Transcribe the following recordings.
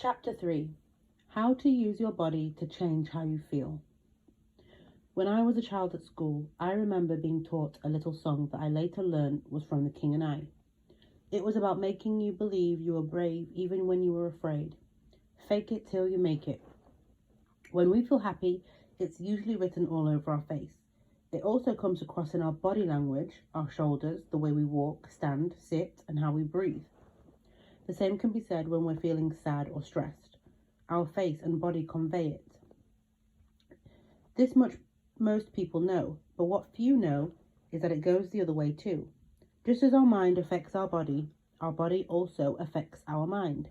Chapter 3. How to use your body to change how you feel. When I was a child at school, I remember being taught a little song that I later learned was from The King and I. It was about making you believe you were brave even when you were afraid. Fake it till you make it. When we feel happy, it's usually written all over our face. It also comes across in our body language, our shoulders, the way we walk, stand, sit, and how we breathe. The same can be said when we're feeling sad or stressed. Our face and body convey it. This much most people know, but what few know is that it goes the other way too. Just as our mind affects our body also affects our mind.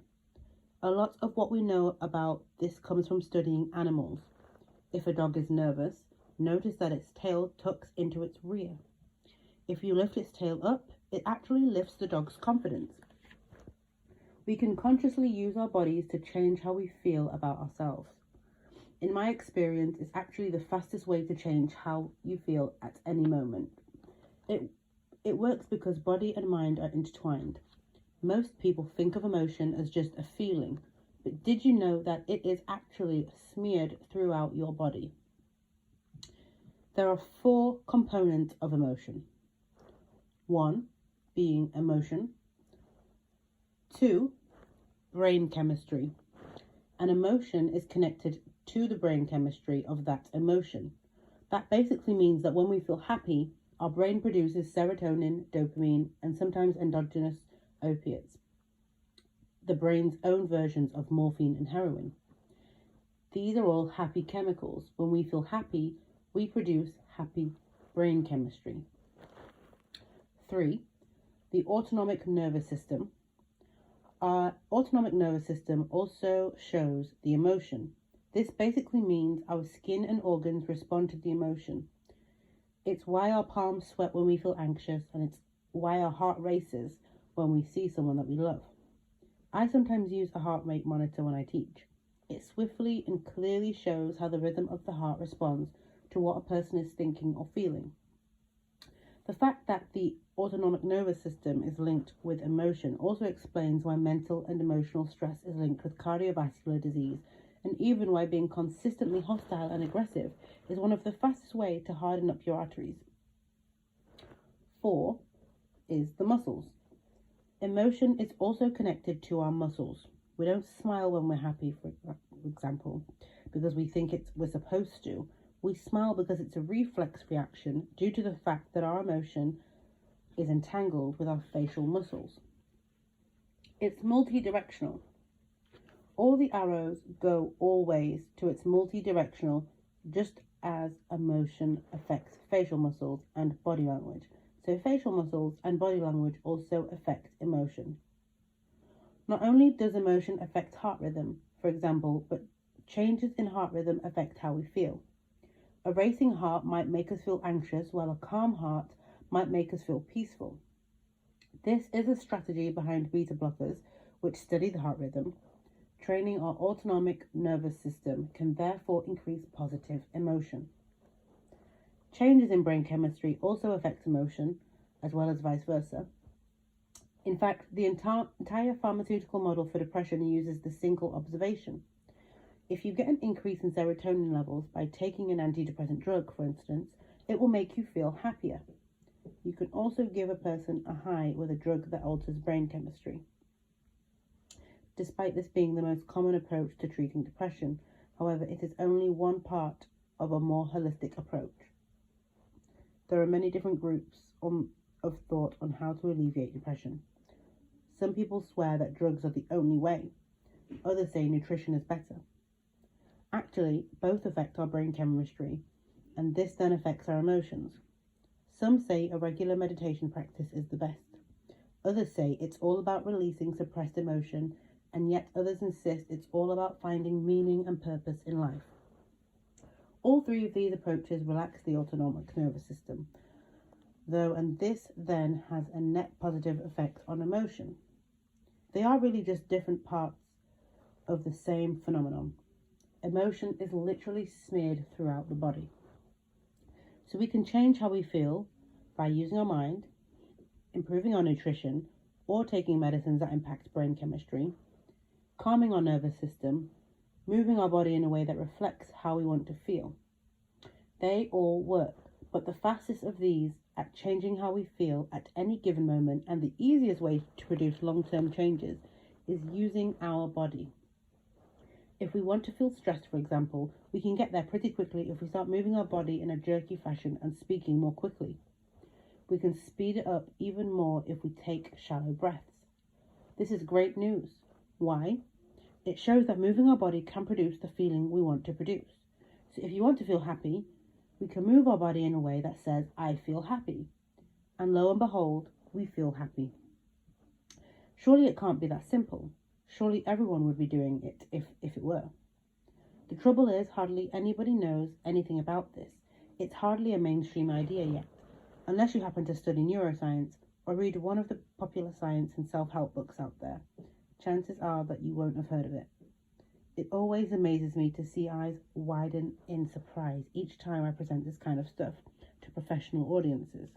A lot of what we know about this comes from studying animals. If a dog is nervous, notice that its tail tucks into its rear. If you lift its tail up, it actually lifts the dog's confidence. We can consciously use our bodies to change how we feel about ourselves. In my experience, it's actually the fastest way to change how you feel at any moment. It works because body and mind are intertwined. Most people think of emotion as just a feeling, but did you know that it is actually smeared throughout your body? There are 4 components of emotion. 1, being emotion. 2, brain chemistry. An emotion is connected to the brain chemistry of that emotion. That basically means that when we feel happy, our brain produces serotonin, dopamine, and sometimes endogenous opiates, the brain's own versions of morphine and heroin. These are all happy chemicals. When we feel happy, we produce happy brain chemistry. 3, the autonomic nervous system. Our autonomic nervous system also shows the emotion. This basically means our skin and organs respond to the emotion. It's why our palms sweat when we feel anxious, and it's why our heart races when we see someone that we love. I sometimes use a heart rate monitor when I teach. It swiftly and clearly shows how the rhythm of the heart responds to what a person is thinking or feeling. The fact that the autonomic nervous system is linked with emotion also explains why mental and emotional stress is linked with cardiovascular disease, and even why being consistently hostile and aggressive is one of the fastest ways to harden up your arteries. 4 is the muscles. Emotion is also connected to our muscles. We don't smile when we're happy, for example, because we think we're supposed to. We smile because it's a reflex reaction due to the fact that our emotion is entangled with our facial muscles. It's multi-directional. All the arrows go all ways to its multi-directional, just as emotion affects facial muscles and body language. So facial muscles and body language also affect emotion. Not only does emotion affect heart rhythm, for example, but changes in heart rhythm affect how we feel. A racing heart might make us feel anxious, while a calm heart might make us feel peaceful. This is a strategy behind beta blockers, which study the heart rhythm. Training our autonomic nervous system can therefore increase positive emotion. Changes in brain chemistry also affect emotion, as well as vice versa. In fact, the entire pharmaceutical model for depression uses the single observation. If you get an increase in serotonin levels by taking an antidepressant drug, for instance, it will make you feel happier. You can also give a person a high with a drug that alters brain chemistry. Despite this being the most common approach to treating depression, however, it is only one part of a more holistic approach. There are many different groups of thought on how to alleviate depression. Some people swear that drugs are the only way. Others say nutrition is better. Actually, both affect our brain chemistry, and this then affects our emotions. Some say a regular meditation practice is the best. Others say it's all about releasing suppressed emotion, and yet others insist it's all about finding meaning and purpose in life. All 3 of these approaches relax the autonomic nervous system, though, and this then has a net positive effect on emotion. They are really just different parts of the same phenomenon. Emotion is literally smeared throughout the body. So we can change how we feel by using our mind, improving our nutrition, or taking medicines that impact brain chemistry. calming our nervous system, moving our body in a way that reflects how we want to feel. They all work, but the fastest of these at changing how we feel at any given moment, and the easiest way to produce long-term changes, is using our body. If we want to feel stressed, for example, we can get there pretty quickly if we start moving our body in a jerky fashion and speaking more quickly. We can speed it up even more if we take shallow breaths. This is great news. Why? It shows that moving our body can produce the feeling we want to produce. So if you want to feel happy, we can move our body in a way that says, I feel happy. And lo and behold, we feel happy. Surely it can't be that simple. Surely everyone would be doing it if it were. The trouble is, hardly anybody knows anything about this. It's hardly a mainstream idea yet, unless you happen to study neuroscience or read one of the popular science and self-help books out there. Chances are that you won't have heard of it. It always amazes me to see eyes widen in surprise each time I present this kind of stuff to professional audiences.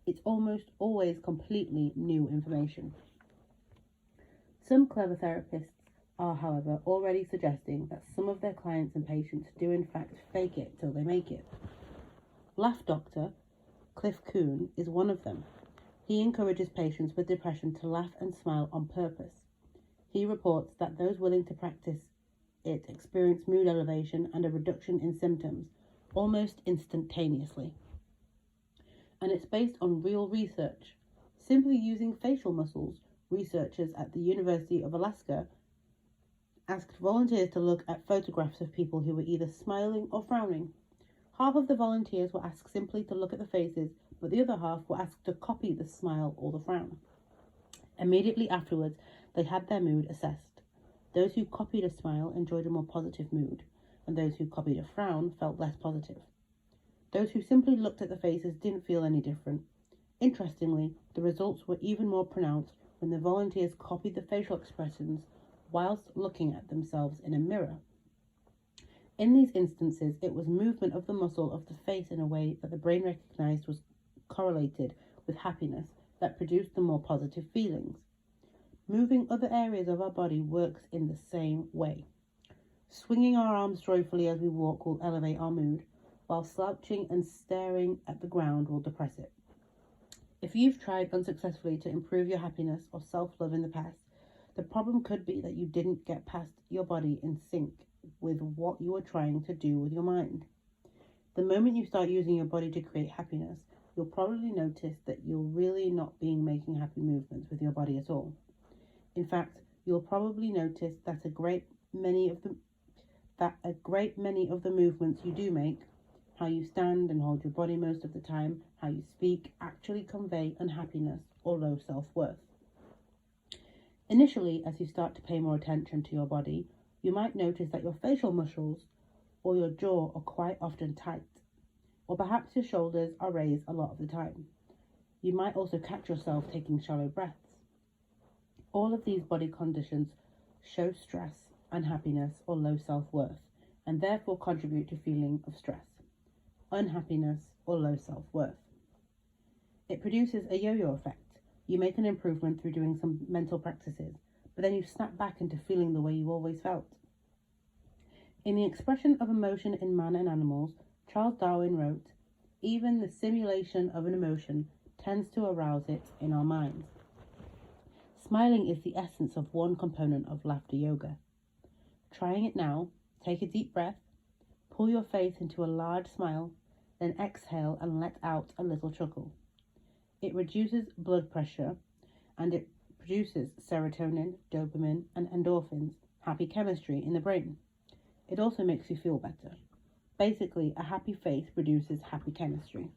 It's almost always completely new information. Some clever therapists are, however, already suggesting that some of their clients and patients do in fact fake it till they make it. Laugh Doctor Cliff Kuhn is one of them. He encourages patients with depression to laugh and smile on purpose. He reports that those willing to practice it experience mood elevation and a reduction in symptoms almost instantaneously. And it's based on real research. Simply using facial muscles, researchers at the University of Alaska asked volunteers to look at photographs of people who were either smiling or frowning. Half of the volunteers were asked simply to look at the faces, but the other half were asked to copy the smile or the frown. Immediately afterwards, they had their mood assessed. Those who copied a smile enjoyed a more positive mood, and those who copied a frown felt less positive. Those who simply looked at the faces didn't feel any different. Interestingly, the results were even more pronounced when the volunteers copied the facial expressions whilst looking at themselves in a mirror. In these instances, it was movement of the muscle of the face in a way that the brain recognized was correlated with happiness that produced the more positive feelings. Moving other areas of our body works in the same way. Swinging our arms joyfully as we walk will elevate our mood, while slouching and staring at the ground will depress it. If you've tried unsuccessfully to improve your happiness or self-love in the past, the problem could be that you didn't get past your body in sync with what you were trying to do with your mind. The moment you start using your body to create happiness, you'll probably notice that you're really not making happy movements with your body at all. In fact, you'll probably notice that a great many of the movements you do make, how you stand and hold your body most of the time, how you speak, actually convey unhappiness or low self-worth. Initially, as you start to pay more attention to your body, you might notice that your facial muscles or your jaw are quite often tight, or perhaps your shoulders are raised a lot of the time. You might also catch yourself taking shallow breaths. All of these body conditions show stress, unhappiness, or low self-worth, and therefore contribute to feeling of stress, unhappiness, or low self-worth. It produces a yo-yo effect. You make an improvement through doing some mental practices, but then you snap back into feeling the way you always felt. In The Expression of Emotion in Man and Animals, Charles Darwin wrote, "Even the simulation of an emotion tends to arouse it in our minds." Smiling is the essence of one component of laughter yoga. Trying it now, take a deep breath, pull your face into a large smile, then exhale and let out a little chuckle. It reduces blood pressure and it produces serotonin, dopamine, and endorphins, happy chemistry in the brain. It also makes you feel better. Basically, a happy face produces happy chemistry.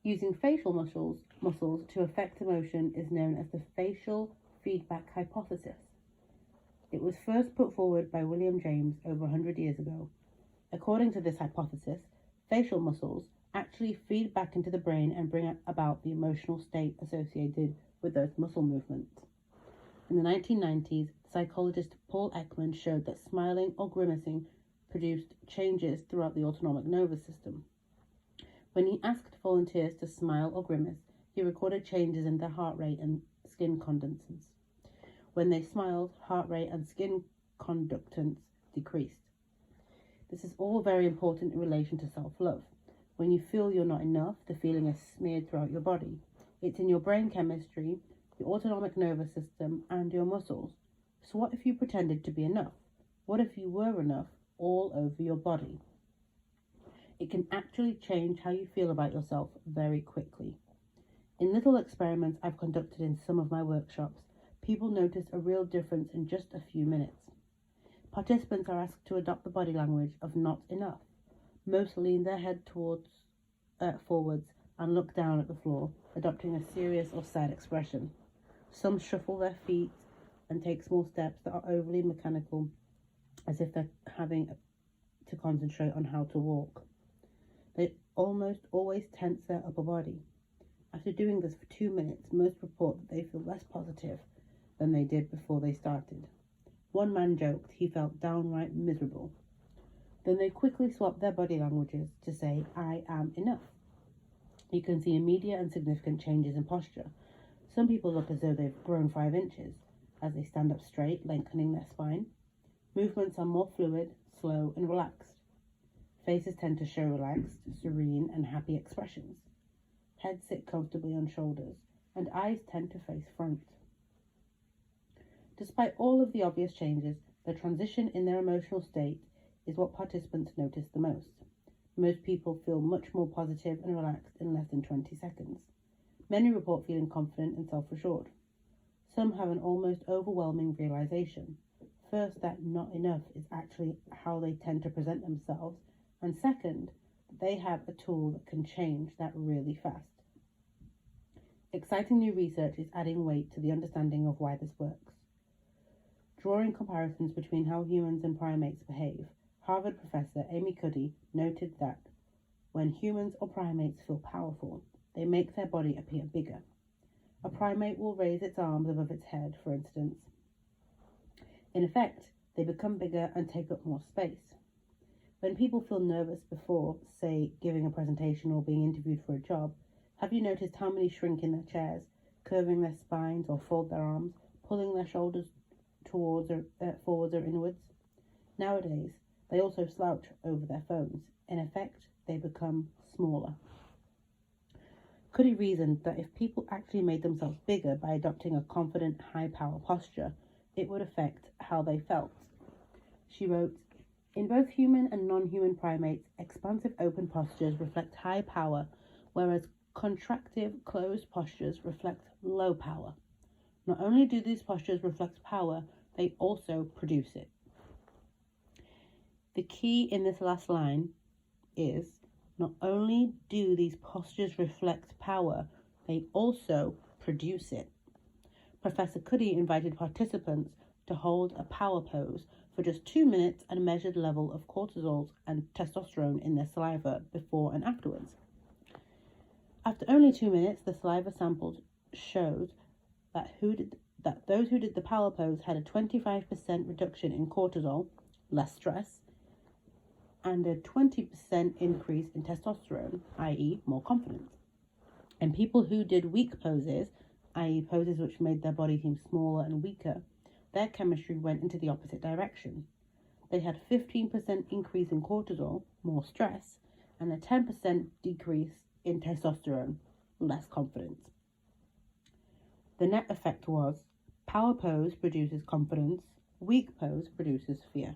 Using facial muscles to affect emotion is known as the facial feedback hypothesis. It was first put forward by William James over 100 years ago. According to this hypothesis, facial muscles actually feed back into the brain and bring about the emotional state associated with those muscle movements. In the 1990s, psychologist Paul Ekman showed that smiling or grimacing produced changes throughout the autonomic nervous system. When he asked volunteers to smile or grimace, he recorded changes in their heart rate and skin condensations. When they smiled, heart rate and skin conductance decreased. This is all very important in relation to self-love. When you feel you're not enough, the feeling is smeared throughout your body. It's in your brain chemistry, your autonomic nervous system, and your muscles. So what if you pretended to be enough? What if you were enough all over your body? It can actually change how you feel about yourself very quickly. In little experiments I've conducted in some of my workshops, people notice a real difference in just a few minutes. Participants are asked to adopt the body language of not enough. Most lean their head forwards and look down at the floor, adopting a serious or sad expression. Some shuffle their feet and take small steps that are overly mechanical, as if they're having to concentrate on how to walk. They almost always tense their upper body. After doing this for 2 minutes, most report that they feel less positive than they did before they started. One man joked he felt downright miserable. Then they quickly swapped their body languages to say, "I am enough." You can see immediate and significant changes in posture. Some people look as though they've grown 5 inches as they stand up straight, lengthening their spine. Movements are more fluid, slow, and relaxed. Faces tend to show relaxed, serene, and happy expressions. Heads sit comfortably on shoulders, and eyes tend to face front. Despite all of the obvious changes, the transition in their emotional state is what participants notice the most. Most people feel much more positive and relaxed in less than 20 seconds. Many report feeling confident and self-assured. Some have an almost overwhelming realization. First, that not enough is actually how they tend to present themselves, and second, that they have a tool that can change that really fast. Exciting new research is adding weight to the understanding of why this works. Drawing comparisons between how humans and primates behave, Harvard professor Amy Cuddy noted that when humans or primates feel powerful, they make their body appear bigger. A primate will raise its arms above its head, for instance. In effect, they become bigger and take up more space. When people feel nervous before, say, giving a presentation or being interviewed for a job, have you noticed how many shrink in their chairs, curving their spines or fold their arms, pulling their shoulders forwards or inwards? Nowadays, they also slouch over their phones. In effect, they become smaller. Cuddy reasoned that if people actually made themselves bigger by adopting a confident, high-power posture, it would affect how they felt. She wrote, "In both human and non-human primates, expansive open postures reflect high power, whereas contractive closed postures reflect low power. Not only do these postures reflect power, they also produce it." The key in this last line is, not only do these postures reflect power, they also produce it. Professor Cuddy invited participants to hold a power pose for just 2 minutes and measured level of cortisol and testosterone in their saliva before and afterwards. After only 2 minutes, the saliva samples showed that those who did the power pose had a 25% reduction in cortisol, less stress, and a 20% increase in testosterone, i.e. more confidence. And people who did weak poses, i.e. poses which made their body seem smaller and weaker, their chemistry went into the opposite direction. They had 15% increase in cortisol, more stress, and a 10% decrease in testosterone, less confidence. The net effect was, power pose produces confidence, weak pose produces fear.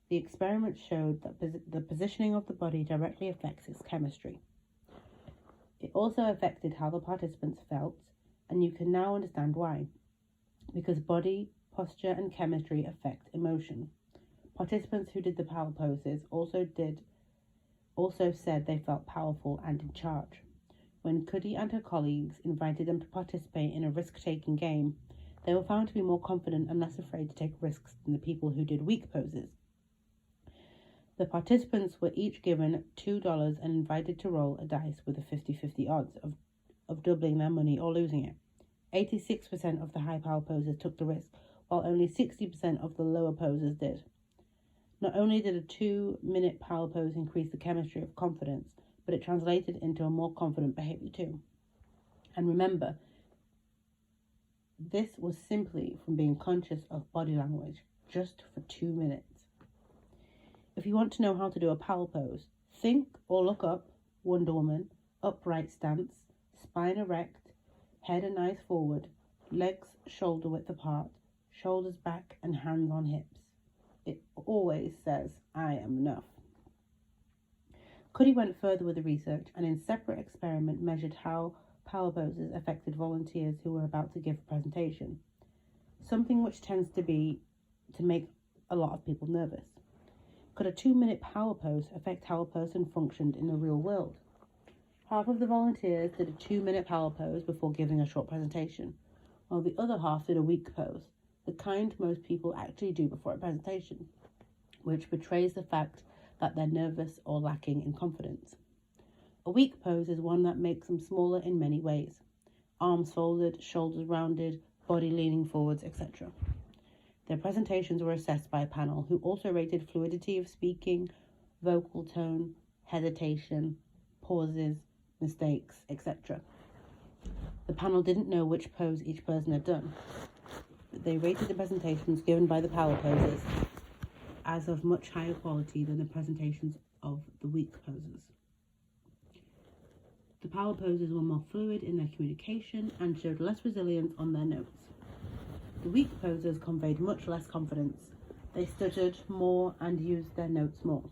The experiment showed that the positioning of the body directly affects its chemistry. It also affected how the participants felt, and you can now understand why. Because body, posture, and chemistry affect emotion. Participants who did the power poses also said they felt powerful and in charge. When Cuddy and her colleagues invited them to participate in a risk-taking game, they were found to be more confident and less afraid to take risks than the people who did weak poses. The participants were each given $2 and invited to roll a dice with a 50-50 odds of doubling their money or losing it. 86% of the high power posers took the risk, while only 60% of the lower posers did. Not only did a 2-minute power pose increase the chemistry of confidence, but it translated into a more confident behavior too. And remember, This was simply from being conscious of body language just for 2 minutes. If you want to know how to do a power pose, think or look up Wonder Woman, upright stance, spine erect, head and eyes forward, legs shoulder width apart, shoulders back and hands on hips. It always says, I am enough. Cuddy went further with the research and in separate experiment measured how power poses affected volunteers who were about to give a presentation, something which tends to make a lot of people nervous. Could a 2-minute power pose affect how a person functioned in the real world? Half of the volunteers did a 2-minute power pose before giving a short presentation, while the other half did a weak pose, the kind most people actually do before a presentation, which betrays the fact that they're nervous or lacking in confidence. A weak pose is one that makes them smaller in many ways. Arms folded, shoulders rounded, body leaning forwards, etc. Their presentations were assessed by a panel who also rated fluidity of speaking, vocal tone, hesitation, pauses, mistakes, etc. The panel didn't know which pose each person had done, but they rated the presentations given by the power poses as of much higher quality than the presentations of the weak poses. The power poses were more fluid in their communication and showed less resilience on their notes. The weak posers conveyed much less confidence. They stuttered more and used their notes more.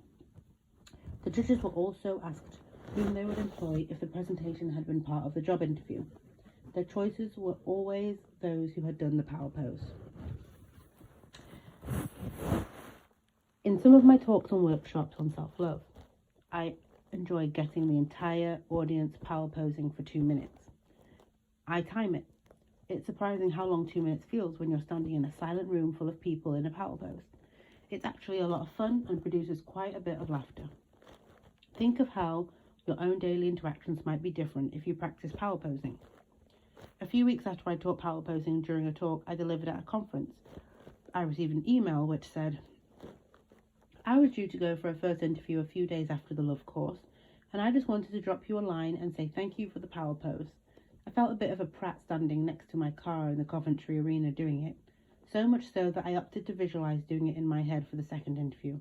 The judges were also asked whom they would employ if the presentation had been part of the job interview. Their choices were always those who had done the power pose. In some of my talks and workshops on self-love, I enjoy getting the entire audience power posing for 2 minutes. I time it. It's surprising how long 2 minutes feels when you're standing in a silent room full of people in a power pose. It's actually a lot of fun and produces quite a bit of laughter. Think of how your own daily interactions might be different if you practice power posing. A few weeks after I taught power posing during a talk I delivered at a conference, I received an email which said, I was due to go for a first interview a few days after the love course, and I just wanted to drop you a line and say thank you for the power pose. I felt a bit of a prat standing next to my car in the Coventry Arena doing it, so much so that I opted to visualise doing it in my head for the second interview,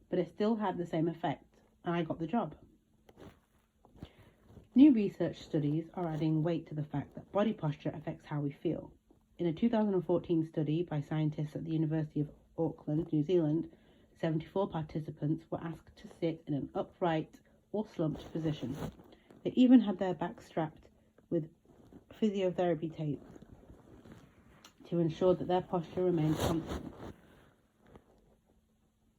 but it still had the same effect, and I got the job. New research studies are adding weight to the fact that body posture affects how we feel. In a 2014 study by scientists at the University of Auckland, New Zealand, 74 participants were asked to sit in an upright or slumped position. They even had their backs strapped with physiotherapy tape to ensure that their posture remained constant.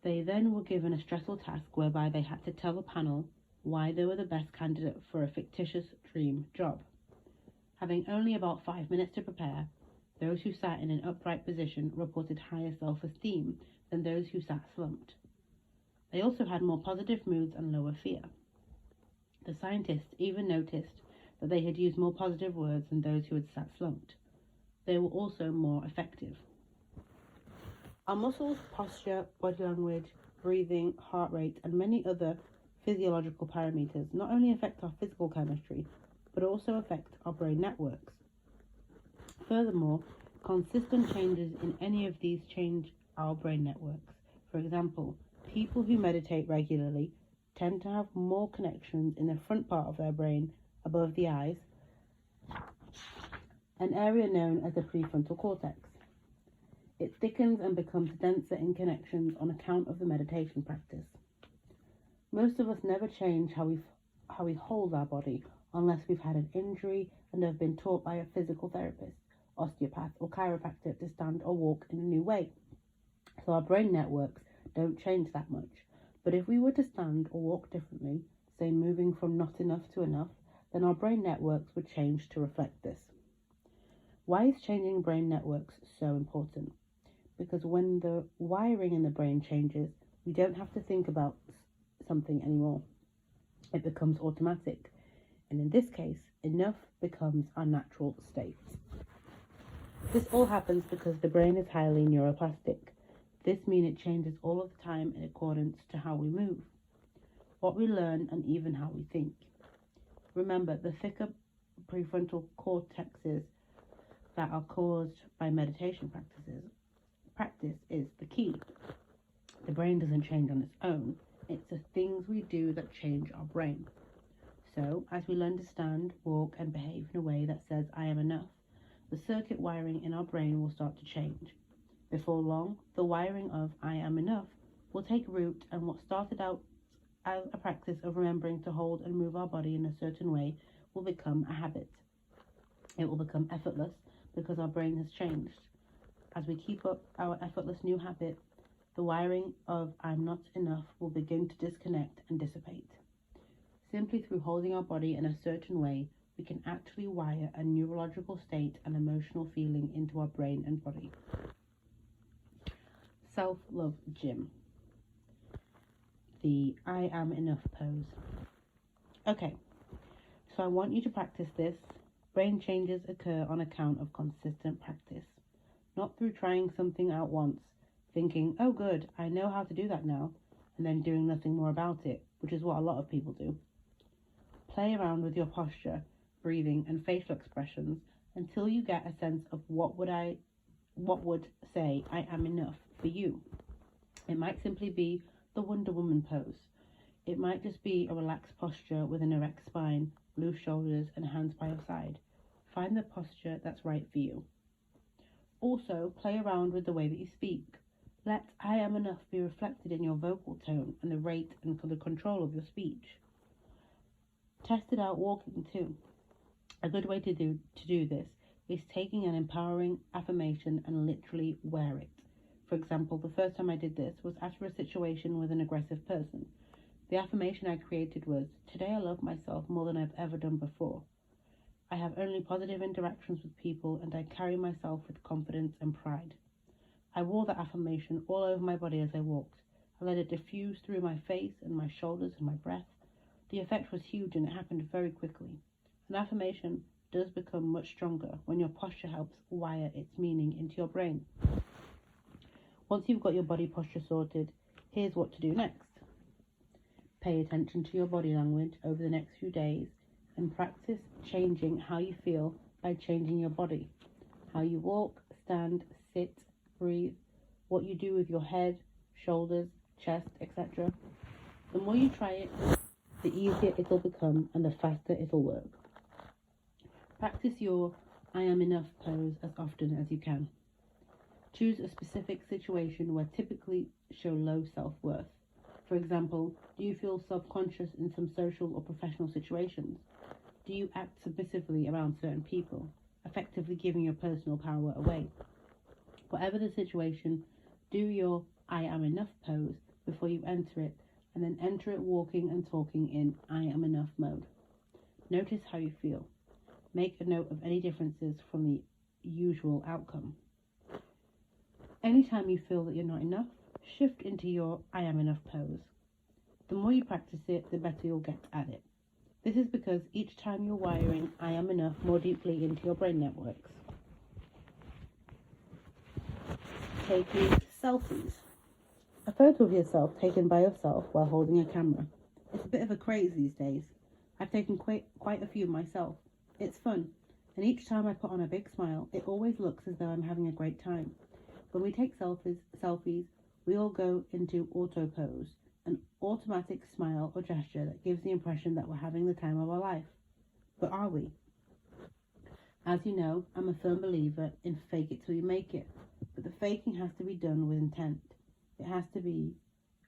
They then were given a stressful task whereby they had to tell the panel why they were the best candidate for a fictitious dream job. Having only about 5 minutes to prepare, those who sat in an upright position reported higher self-esteem than those who sat slumped. They also had more positive moods and lower fear. The scientists even noticed that they had used more positive words than those who had sat slumped. They were also more effective. Our muscles, posture, body language, breathing, heart rate, and many other physiological parameters not only affect our physical chemistry, but also affect our brain networks. Furthermore, consistent changes in any of these change our brain networks. For example, people who meditate regularly tend to have more connections in the front part of their brain above the eyes, an area known as the prefrontal cortex. It thickens and becomes denser in connections on account of the meditation practice. Most of us never change how we hold our body unless we've had an injury and have been taught by a physical therapist, osteopath, or chiropractor to stand or walk in a new way. So our brain networks don't change that much. But if we were to stand or walk differently, say moving from not enough to enough, then our brain networks would change to reflect this. Why is changing brain networks so important? Because when the wiring in the brain changes, we don't have to think about something anymore. It becomes automatic. And in this case, enough becomes our natural state. This all happens because the brain is highly neuroplastic. This means it changes all of the time in accordance to how we move, what we learn, and even how we think. Remember, the thicker prefrontal cortexes that are caused by meditation practices. Practice is the key. The brain doesn't change on its own. It's the things we do that change our brain. So, as we learn to stand, walk, and behave in a way that says, I am enough, the circuit wiring in our brain will start to change. Before long, the wiring of I am enough will take root, and what started out as a practice of remembering to hold and move our body in a certain way will become a habit. It will become effortless because our brain has changed. As we keep up our effortless new habit, the wiring of I'm not enough will begin to disconnect and dissipate. Simply through holding our body in a certain way, we can actually wire a neurological state and emotional feeling into our brain and body. Self-love gym. The I am enough pose. Okay, so I want you to practice this. Brain changes occur on account of consistent practice, not through trying something out once, thinking, oh good, I know how to do that now, and then doing nothing more about it, which is what a lot of people do. Play around with your posture, breathing, and facial expressions until you get a sense of what would say I am enough for you. It might simply be the Wonder Woman pose. It might just be a relaxed posture with an erect spine, loose shoulders, and hands by your side. Find the posture that's right for you. Also, play around with the way that you speak. Let I am enough be reflected in your vocal tone and the rate and the control of your speech. Test it out walking too. A good way to do this is taking an empowering affirmation and literally wear it. For example, the first time I did this was after a situation with an aggressive person. The affirmation I created was, today I love myself more than I've ever done before. I have only positive interactions with people and I carry myself with confidence and pride. I wore that affirmation all over my body as I walked. I let it diffuse through my face and my shoulders and my breath. The effect was huge and it happened very quickly. An affirmation does become much stronger when your posture helps wire its meaning into your brain. Once you've got your body posture sorted, here's what to do next. Pay attention to your body language over the next few days and practice changing how you feel by changing your body. How you walk, stand, sit, breathe, what you do with your head, shoulders, chest, etc. The more you try it, the easier it'll become and the faster it'll work. Practice your I am enough pose as often as you can. Choose a specific situation where typically show low self-worth. For example, do you feel self-conscious in some social or professional situations? Do you act submissively around certain people, effectively giving your personal power away? Whatever the situation, do your I am enough pose before you enter it, and then enter it walking and talking in I am enough mode. Notice how you feel. Make a note of any differences from the usual outcome. Anytime you feel that you're not enough, shift into your I am enough pose. The more you practice it, the better you'll get at it. This is because each time you're wiring I am enough more deeply into your brain networks. Taking selfies. A photo of yourself taken by yourself while holding a camera. It's a bit of a craze these days. I've taken quite a few myself. It's fun, and each time I put on a big smile, it always looks as though I'm having a great time. When we take selfies, we all go into auto pose, an automatic smile or gesture that gives the impression that we're having the time of our life. But are we? As you know, I'm a firm believer in fake it till you make it, but the faking has to be done with intent. It has to be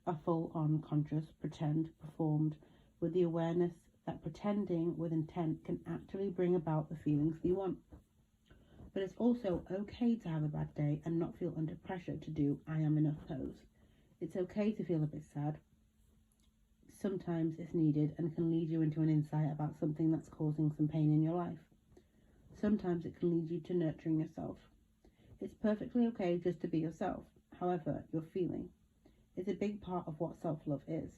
a full-on conscious pretend performed with the awareness that pretending with intent can actually bring about the feelings we want. But it's also okay to have a bad day and not feel under pressure to do I am enough pose. It's okay to feel a bit sad. Sometimes it's needed and can lead you into an insight about something that's causing some pain in your life. Sometimes it can lead you to nurturing yourself. It's perfectly okay just to be yourself, however you're feeling. It's a big part of what self-love is.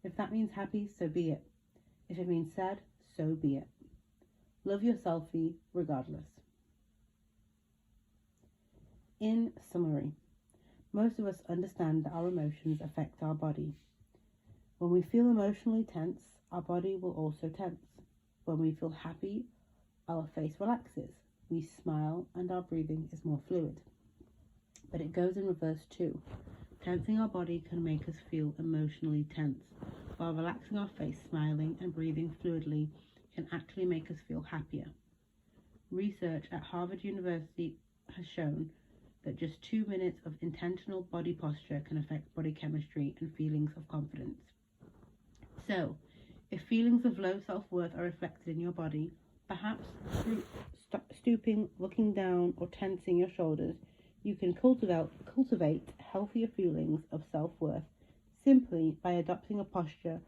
If that means happy, so be it. If it means sad, so be it. Love your selfie regardless. In summary, most of us understand that our emotions affect our body. When we feel emotionally tense, our body will also tense. When we feel happy, our face relaxes. we smile and our breathing is more fluid. But it goes in reverse too. Tensing our body can make us feel emotionally tense, while relaxing our face, smiling and breathing fluidly can actually make us feel happier. Research at Harvard University has shown that just 2 minutes of intentional body posture can affect body chemistry and feelings of confidence. So, if feelings of low self-worth are reflected in your body, perhaps through stooping, looking down, or tensing your shoulders, you can cultivate healthier feelings of self-worth simply by adopting a posture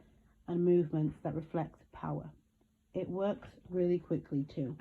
and movements that reflect power. It works really quickly too.